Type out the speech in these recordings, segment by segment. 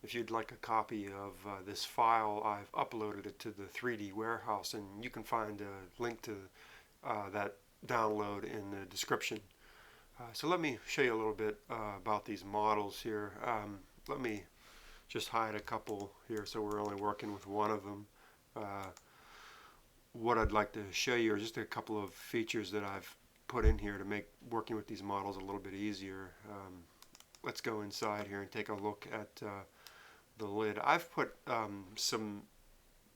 If you'd like a copy of this file, I've uploaded it to the 3D warehouse, and you can find a link to that download in the description. So let me show you a little bit about these models here. Let me just hide a couple here so we're only working with one of them. What I'd like to show you are just a couple of features that I've put in here to make working with these models a little bit easier. Let's go inside here and take a look at the lid. I've put some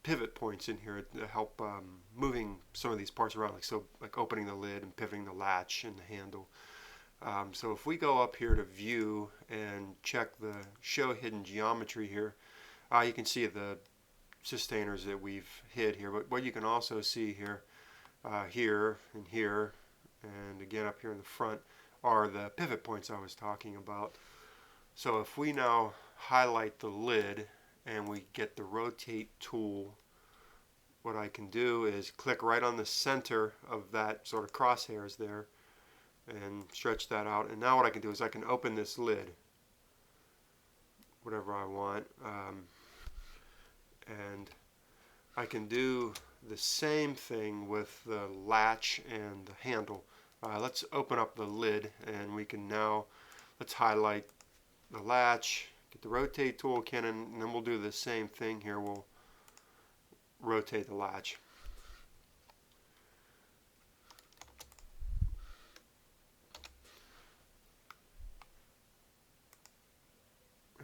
pivot points in here to help moving some of these parts around, like opening the lid and pivoting the latch and the handle. So if we go up here to view and check the show hidden geometry here, you can see the Systainers that we've hid here, but what you can also see here, here and again up here in the front are the pivot points I was talking about. So if we now highlight the lid and we get the rotate tool, what I can do is click right on the center of that sort of crosshairs there and stretch that out, and now what I can do is I can open this lid whatever I want, and I can do the same thing with the latch and the handle. Let's open up the lid, and we can now, let's highlight the latch, get the rotate tool again, and then we'll do the same thing here. We'll rotate the latch.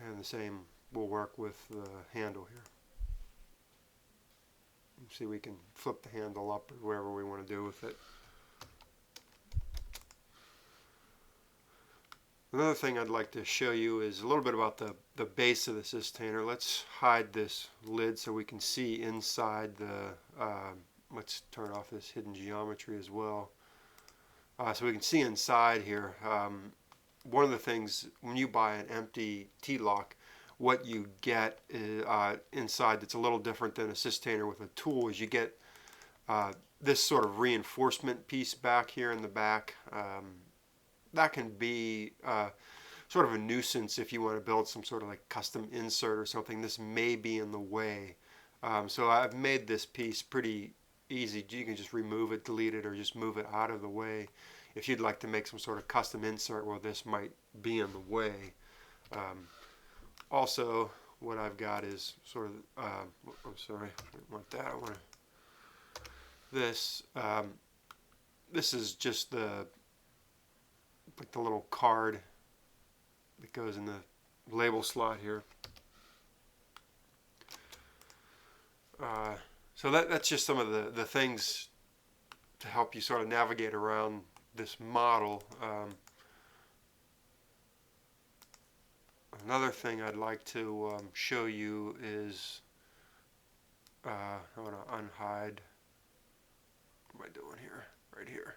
And the same will work with the handle here. See, we can flip the handle up or wherever we want to do with it. Another thing I'd like to show you is a little bit about the base of the Systainer. Let's hide this lid so we can see inside the, let's turn off this hidden geometry as well. So we can see inside here. One of the things, when you buy an empty T-Loc, what you get is, inside that's a little different than a Systainer with a tool is you get this sort of reinforcement piece back here in the back. That can be sort of a nuisance if you want to build some sort of like custom insert or something. This may be in the way. So I've made this piece pretty easy. You can just remove it, delete it, or just move it out of the way. If you'd like to make some sort of custom insert, well, this might be in the way. Also, what I've got is sort of, I'm sorry, I don't want that. I want this. This is just like the little card that goes in the label slot here. So that's just some of the things to help you sort of navigate around this model. Another thing I'd like to show you is, I want to unhide, what am I doing here? Right here.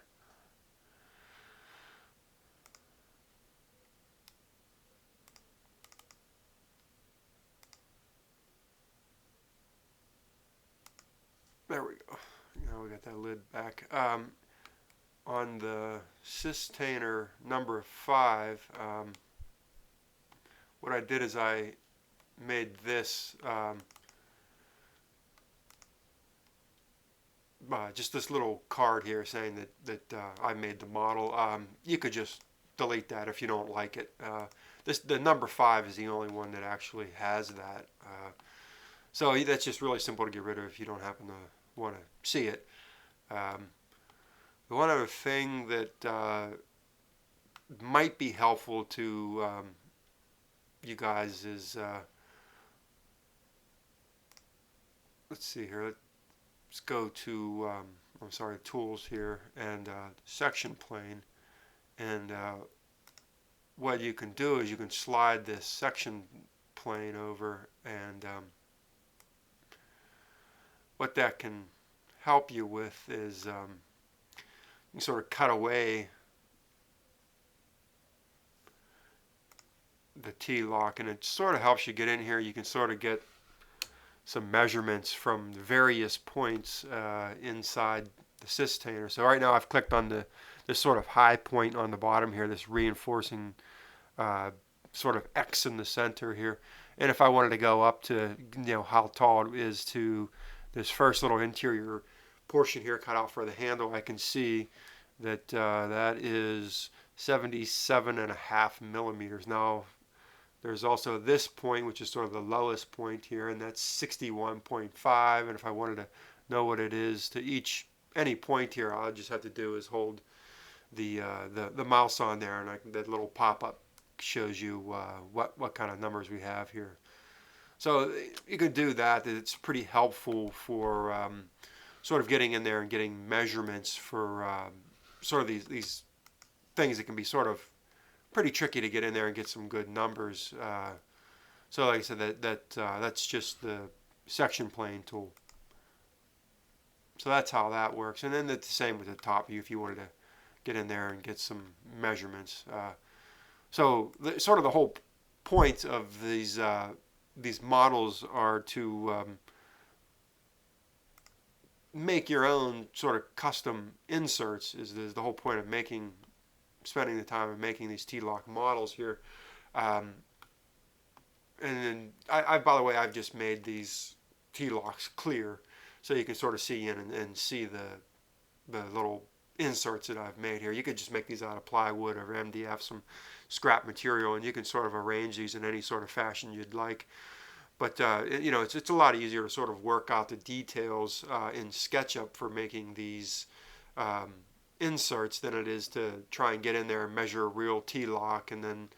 There we go. Now we got that lid back. On the Systainer number 5, what I did is I made this just this little card here saying that I made the model. You could just delete that if you don't like it. The number 5 is the only one that actually has that. So that's just really simple to get rid of if you don't happen to want to see it. The one other thing that might be helpful to you guys is, let's see here, let's go to, I'm sorry, tools here, and section plane, and what you can do is you can slide this section plane over, and what that can help you with is you can sort of cut away the T-Loc, and it sort of helps you get in here. You can sort of get some measurements from the various points inside the Systainer. So right now I've clicked on this sort of high point on the bottom here, this reinforcing sort of X in the center here. And if I wanted to go up to, how tall it is to this first little interior portion here cut out for the handle, I can see that that is 77.5 millimeters. Now, there's also this point, which is sort of the lowest point here, and that's 61.5. And if I wanted to know what it is to any point here, all I just have to do is hold the mouse on there, and that little pop-up shows you what kind of numbers we have here. So you can do that. It's pretty helpful for sort of getting in there and getting measurements for sort of these things that can be sort of pretty tricky to get in there and get some good numbers. So like I said, that's just the section plane tool. So that's how that works. And then it's the same with the top view if you wanted to get in there and get some measurements. So sort of the whole point of these models are to make your own sort of custom inserts. Is the whole point of spending the time of making these T-Loc models here. And then by the way, I've just made these T-Locs clear, so you can sort of see in and see the little inserts that I've made here. You could just make these out of plywood or MDF, some scrap material, and you can sort of arrange these in any sort of fashion you'd like. But it's a lot easier to sort of work out the details in SketchUp for making these inserts than it is to try and get in there and measure a real T-Loc and then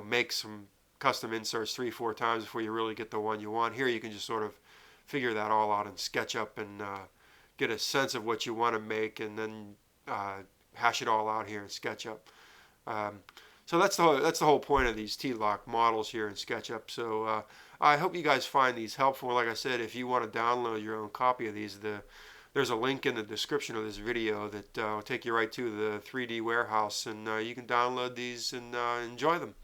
make some custom inserts 3-4 times before you really get the one you want. Here you can just sort of figure that all out in SketchUp and get a sense of what you want to make, and then hash it all out here in SketchUp. So that's the whole point of these T-Loc models here in SketchUp. So I hope you guys find these helpful. Like I said, if you want to download your own copy of these, there's a link in the description of this video that will take you right to the 3D warehouse, and you can download these and enjoy them.